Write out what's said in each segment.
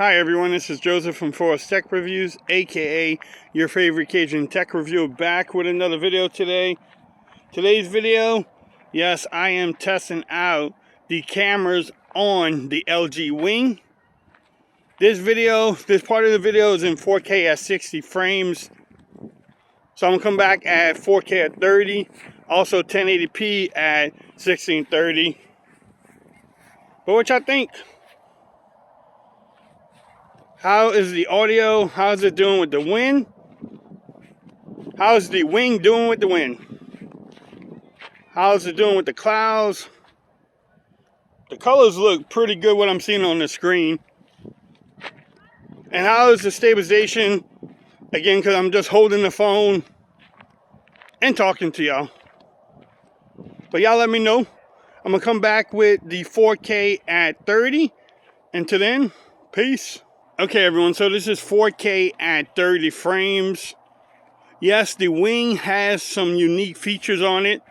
Hi everyone, this is Joseph from Forest Tech Reviews, aka your favorite Cajun tech review, back with another video today. Today's video, yes, I am testing out the cameras on the LG Wing. This part of the video is in 4K at 60 frames. So I'm gonna come back at 4K at 30, also 1080p at 1630. But what y'all think? How is the audio? How's it doing with the wind? How's the Wing doing with the wind? How's it doing with the clouds? The colors look pretty good what I'm seeing on the screen. And how is the stabilization? Again, because I'm just holding the phone and talking to y'all. But y'all let me know. I'm going to come back with the 4K at 30. Until then, peace. Okay everyone, so this is 4K at 30 frames. Yes, the Wing has some unique features on it.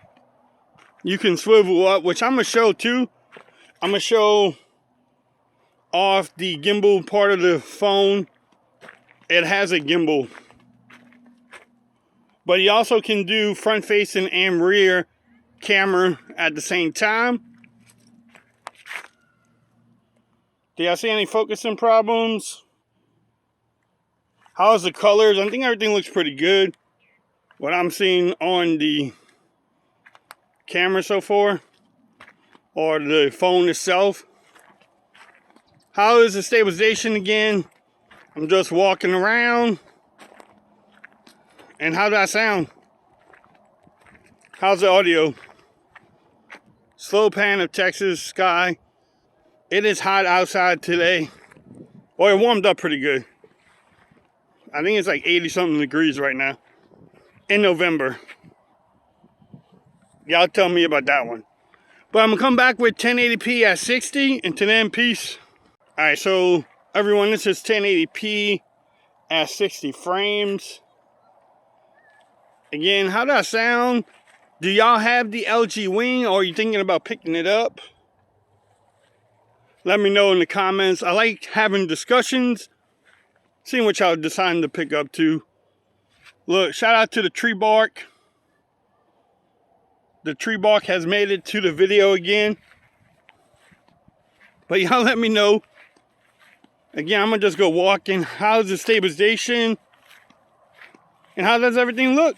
You can swivel up, which I'm going to show too. I'm going to show off the gimbal part of the phone. It has a gimbal. But you also can do front facing and rear camera at the same time. Do y'all see any focusing problems? How's the colors? I think everything looks pretty good. What I'm seeing on the camera so far, or the phone itself. How is the stabilization again? I'm just walking around. And how does that sound? How's the audio? Slow pan of Texas sky. It is hot outside today. Well, it warmed up pretty good. I think it's like 80 something degrees right now. In November. Y'all tell me about that one. But I'm going to come back with 1080p at 60. Until then, peace. Alright, so everyone, this is 1080p at 60 frames. Again, how does that sound? Do y'all have the LG Wing, or are you thinking about picking it up? Let me know in the comments. I like having discussions, seeing what y'all deciding to pick up too. Look, shout out to the tree bark. The tree bark has made it to the video again. But y'all let me know. Again, I'm gonna just go walking. How's the stabilization? And how does everything look?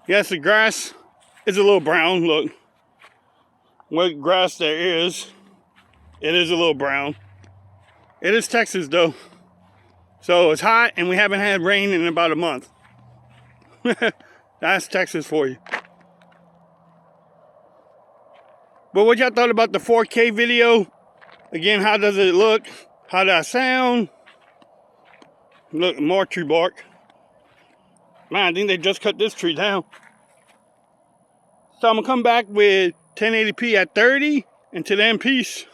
Yes, the grass is a little brown. Look, what grass there is. It is a little brown. It is Texas though. So it's hot and we haven't had rain in about a month. That's Texas for you. But what y'all thought about the 4K video? Again, how does it look? How does it sound? Look, more tree bark. Man, I think they just cut this tree down. So I'm gonna come back with 1080p at 30. Until then, peace.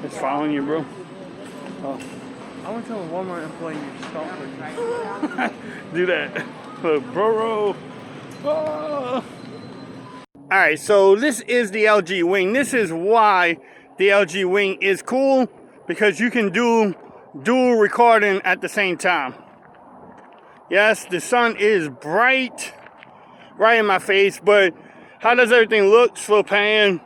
It's following you, bro. Oh. I want to tell a Walmart employee you're stalking. Do that. Bro. Oh. Alright, so this is the LG Wing. This is why the LG Wing is cool, because you can do dual recording at the same time. Yes, the sun is bright right in my face. But how does everything look? Slow pan.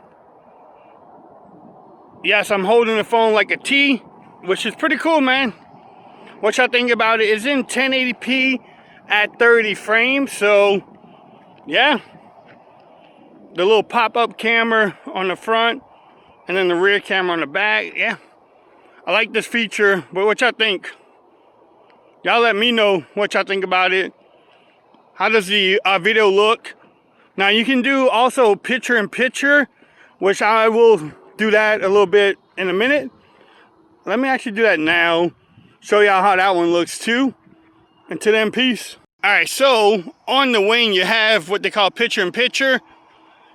Yes, I'm holding the phone like a T, which is pretty cool, man. What y'all think about it? It's in 1080p at 30 frames, so yeah. The little pop-up camera on the front, and then the rear camera on the back. Yeah, I like this feature, but what y'all think? Y'all let me know what y'all think about it. How does the video look? Now you can do also picture-in-picture, which I will do that a little bit in a minute. Let me actually do that now. Show y'all how that one looks too. Until then, peace. Alright, so on the wing you have what they call picture-in-picture.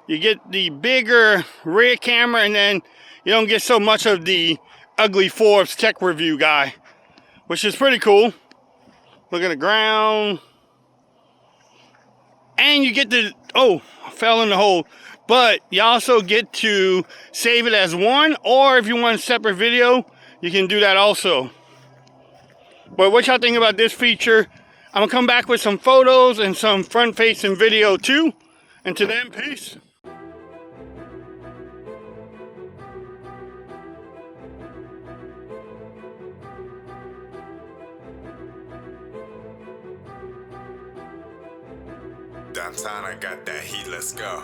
You get the bigger rear camera, and then you don't get so much of the ugly Forbes tech review guy, which is pretty cool. Look at the ground. And you get to, oh, I fell in the hole. But you also get to save it as one, or if you want a separate video, you can do that also. But what y'all think about this feature? I'm gonna come back with some photos and some front-facing video too. Until then, peace. Downtown, I got that heat, let's go.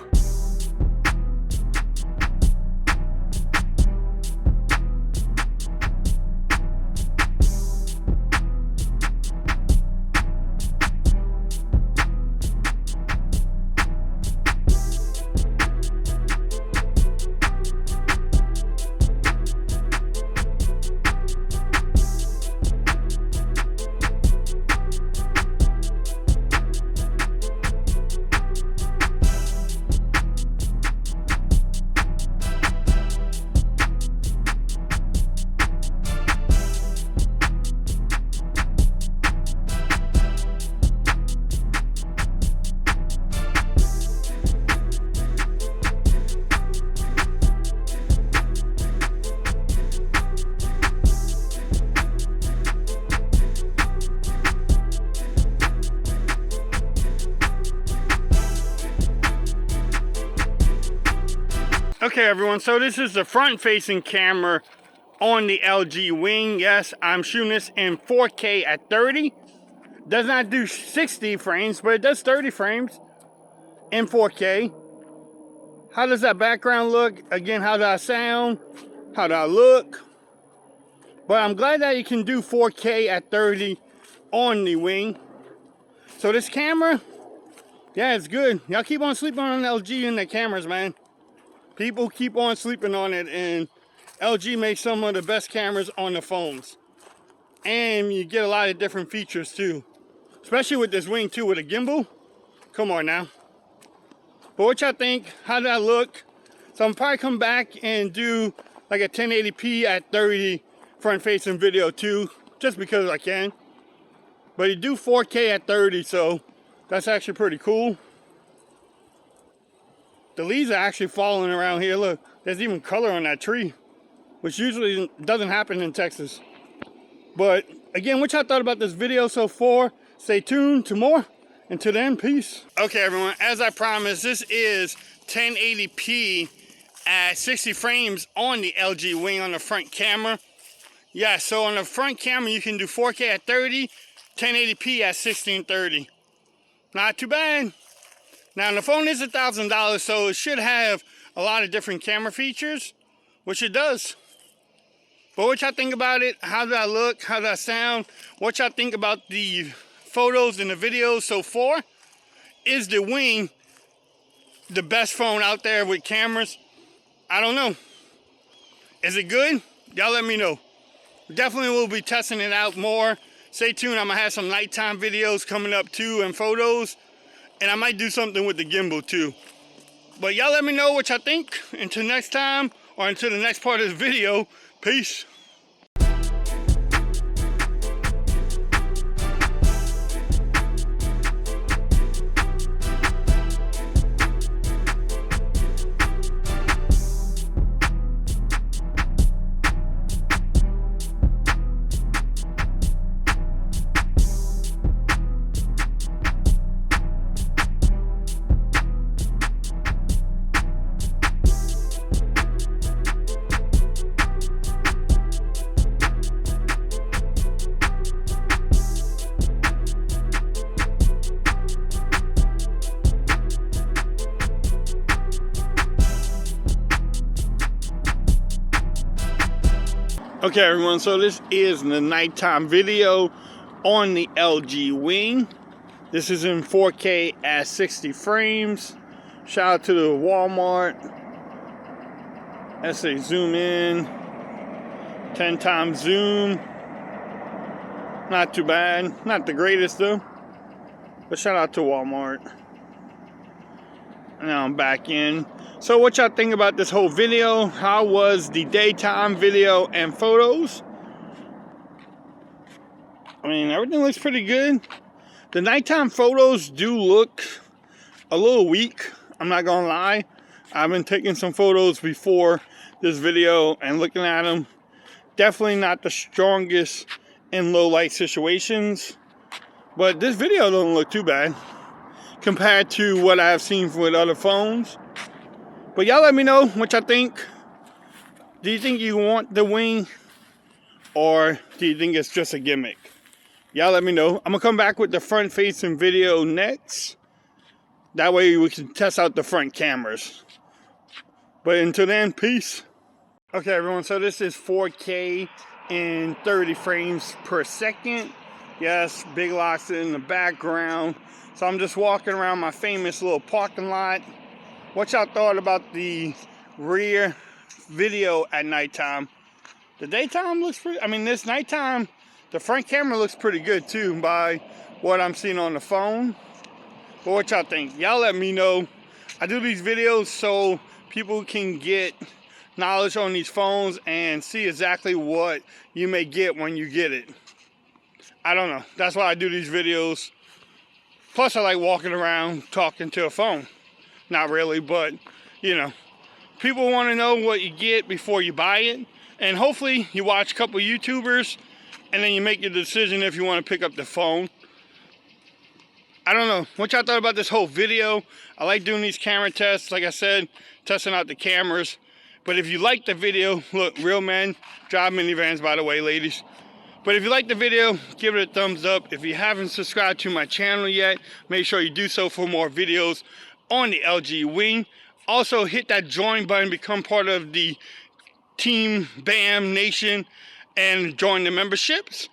Okay everyone, so this is the front-facing camera on the LG Wing. Yes, I'm shooting this in 4K at 30. Does not do 60 frames, but it does 30 frames in 4K. How does that background look? Again, how do I sound? How do I look? But I'm glad that you can do 4K at 30 on the Wing. So this camera, yeah, it's good. Y'all keep on sleeping on LG and the cameras, man. People keep on sleeping on it, and LG makes some of the best cameras on the phones. And you get a lot of different features too. Especially with this Wing too, with a gimbal. Come on now. But what y'all think? How did I look? So I'm probably come back and do like a 1080p at 30 front-facing video too, just because I can. But you do 4K at 30, so that's actually pretty cool. The leaves are actually falling around here. Look, there's even color on that tree, which usually doesn't happen in Texas. But again, what y'all thought about this video so far? Stay tuned to more. Until then, peace. Okay, everyone, as I promised, this is 1080p at 60 frames on the LG Wing on the front camera. Yeah, so on the front camera, you can do 4K at 30, 1080p at 1630. Not too bad. Now, the phone is $1,000, so it should have a lot of different camera features, which it does. But what y'all think about it? How did I look? How did I sound? What y'all think about the photos and the videos so far? Is the Wing the best phone out there with cameras? I don't know. Is it good? Y'all let me know. Definitely will be testing it out more. Stay tuned. I'm going to have some nighttime videos coming up too, and photos. And I might do something with the gimbal too. But y'all let me know what y'all think. Until next time, or until the next part of the video, peace. Okay everyone, so this is the nighttime video on the LG Wing. This is in 4K at 60 frames. Shout out to the Walmart. Let's say zoom in. 10 times zoom. Not too bad. Not the greatest though. But shout out to Walmart. Now I'm back in. So what y'all think about this whole video? How was the daytime video and photos? I mean, everything looks pretty good. The nighttime photos do look a little weak. I'm not gonna lie. I've been taking some photos before this video and looking at them. Definitely not the strongest in low light situations. But this video doesn't look too bad compared to what I've seen with other phones. But y'all let me know what y'all think. Do you think you want the Wing, or do you think it's just a gimmick? Y'all let me know. I'm gonna come back with the front facing video next. That way we can test out the front cameras. But until then, peace. Okay everyone, so this is 4K in 30 frames per second. Yes, Big Lock's in the background. So I'm just walking around my famous little parking lot. What y'all thought about the rear video at nighttime? The daytime looks pretty, I mean this nighttime, the front camera looks pretty good too by what I'm seeing on the phone. But what y'all think? Y'all let me know. I do these videos so people can get knowledge on these phones and see exactly what you may get when you get it. I don't know. That's why I do these videos. Plus I like walking around talking to a phone. Not really, but you know, people want to know what you get before you buy it. And hopefully you watch a couple YouTubers and then you make your decision if you want to pick up the phone. I don't know. What y'all thought about this whole video? I like doing these camera tests. Like I said, testing out the cameras. But if you like the video, look, real men drive minivans, by the way, ladies. But if you like the video, give it a thumbs up. If you haven't subscribed to my channel yet, make sure you do so for more videos on the LG Wing. Also hit that join button, become part of the Team BAM Nation and join the memberships.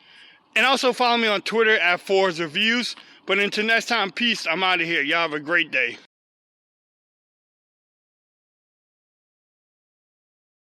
And also follow me on Twitter at @ForzReviews. But until next time, peace. I'm out of here. Y'all have a great day.